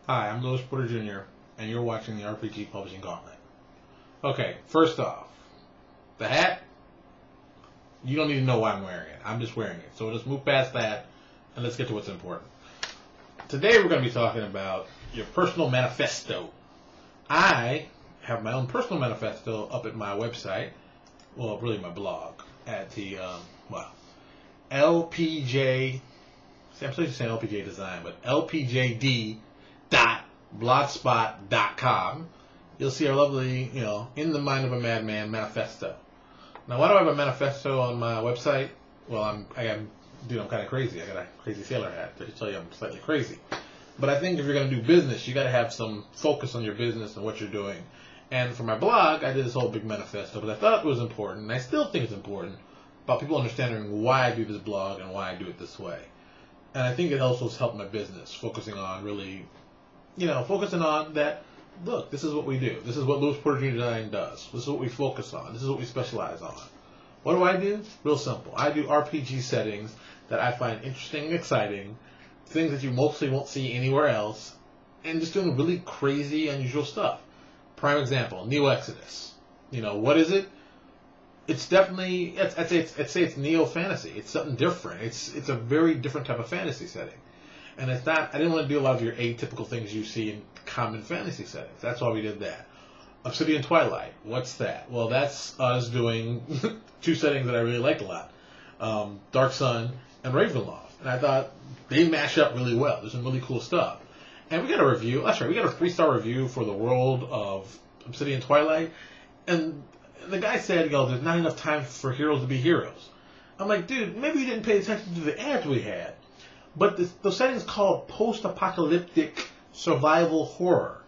Hi, I'm Louis Porter Jr., and you're watching the RPG Publishing Gauntlet. Okay, first off, the hat, you don't need to know why I'm wearing it. I'm just wearing it. So let's move past that, and let's get to what's important. Today we're going to be talking about your personal manifesto. I have my own personal manifesto up at my website, well, really my blog, at the, LPJ, I'm supposed to say LPJ Design, but LPJD.blogspot.com. You'll see our lovely, In the Mind of a Madman manifesto. Now, why do I have a manifesto on my website? Well, I'm kind of crazy. I got a crazy sailor hat to tell you I'm slightly crazy. But I think if you're going to do business, you got to have some focus on your business and what you're doing. And for my blog, I did this whole big manifesto, but I thought it was important, and I still think it's important, about people understanding why I do this blog and why I do it this way. And I think it also has helped my business, focusing on really, focusing on that, look, this is what we do. This is what Louis Porter Jr. Design does. This is what we focus on. This is what we specialize on. What do? Real simple. I do RPG settings that I find interesting and exciting, things that you mostly won't see anywhere else, and just doing really crazy, unusual stuff. Prime example, Neo Exodus. What is it? It's definitely, I'd say it's neo-fantasy. It's something different. It's a very different type of fantasy setting. And it's not, I didn't want to do a lot of your atypical things you see in common fantasy settings. That's why we did that. Obsidian Twilight, what's that? Well, that's us doing two settings that I really like a lot. Dark Sun and Ravenloft. And I thought they mash up really well. There's some really cool stuff. And we got a review, that's right, we got a 3-star review for the world of Obsidian Twilight. And the guy said, there's not enough time for heroes to be heroes. I'm like, dude, maybe you didn't pay attention to the ads we had. But those settings called post-apocalyptic survival horror.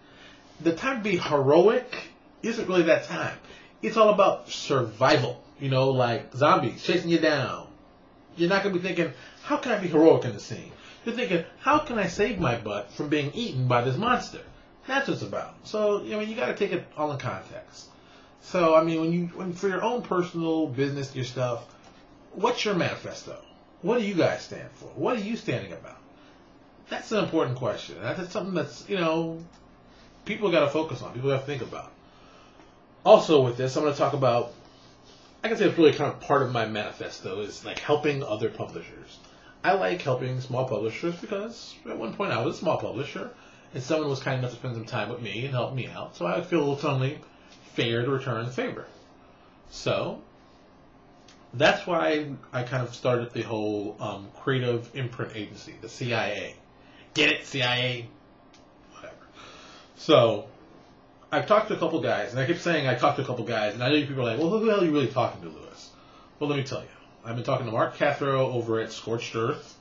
The time to be heroic isn't really that time. It's all about survival. Like zombies chasing you down. You're not going to be thinking, how can I be heroic in the scene? You're thinking, how can I save my butt from being eaten by this monster? That's what it's about. So, you got to take it all in context. So, when for your own personal business, your stuff, what's your manifesto? What do you guys stand for? What are you standing about? That's an important question. That's something that's, people got to focus on. People got to think about. Also with this, I'm going to talk about, I can say it's really kind of part of my manifesto is like helping other publishers. I like helping small publishers because at one point I was a small publisher and someone was kind enough to spend some time with me and help me out. So I would feel totally fair to return the favor. So that's why I kind of started the whole creative imprint agency, the CIA. Get it, CIA? Whatever. So I've talked to a couple guys, and I keep saying I talked to a couple guys, and I know people are like, well, who the hell are you really talking to, Louis? Well, let me tell you. I've been talking to Mark Cathro over at Scorched Earth.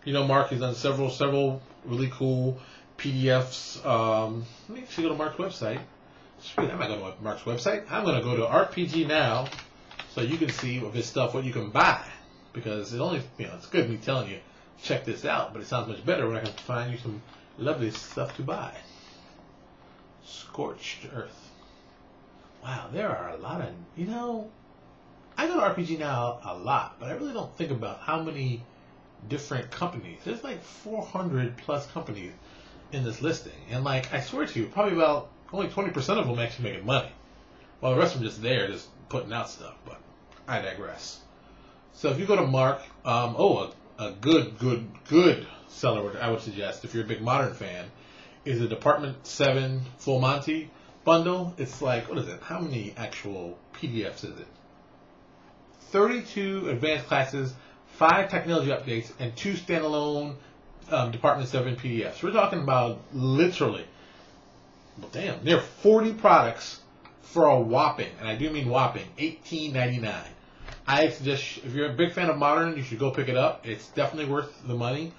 Mark has done several really cool PDFs. Let me actually go to Mark's website. Sweet, I'm not going to Mark's website. I'm going to go to RPG Now so you can see of his stuff, what you can buy. Because it's good me telling you, check this out, but it sounds much better when I can find you some lovely stuff to buy. Scorched Earth. Wow, there are a lot of, I go to RPG Now a lot, but I really don't think about how many different companies. There's like 400 plus companies in this listing. And I swear to you, probably about only 20% of them actually making money. Well, the rest of them just there, just putting out stuff, but I digress. So if you go to Mark, a good seller, I would suggest, if you're a big Modern fan, is the Department 7 Full Monty bundle. It's like, what is it? How many actual PDFs is it? 32 advanced classes, 5 technology updates, and 2 standalone Department 7 PDFs. We're talking about literally, near 40 products for a whopping, and I do mean whopping, $18.99. I suggest if you're a big fan of Modern, you should go pick it up. It's definitely worth the money.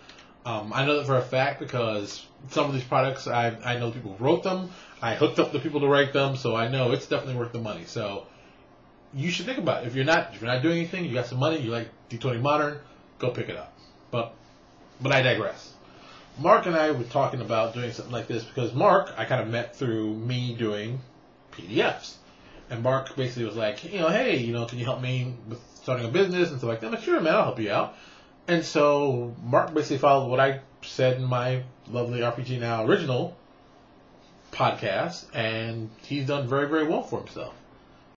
I know that for a fact because some of these products, I know people who wrote them. I hooked up the people to write them, so I know it's definitely worth the money. So you should think about it. If you're not doing anything, you got some money, you like D20 Modern, go pick it up. But I digress. Mark and I were talking about doing something like this because Mark, I kind of met through me doing PDFs. And Mark basically was like, hey, can you help me with starting a business and stuff like that? I'm like, sure, man, I'll help you out. And so Mark basically followed what I said in my lovely RPG Now original podcast, and he's done very, very well for himself.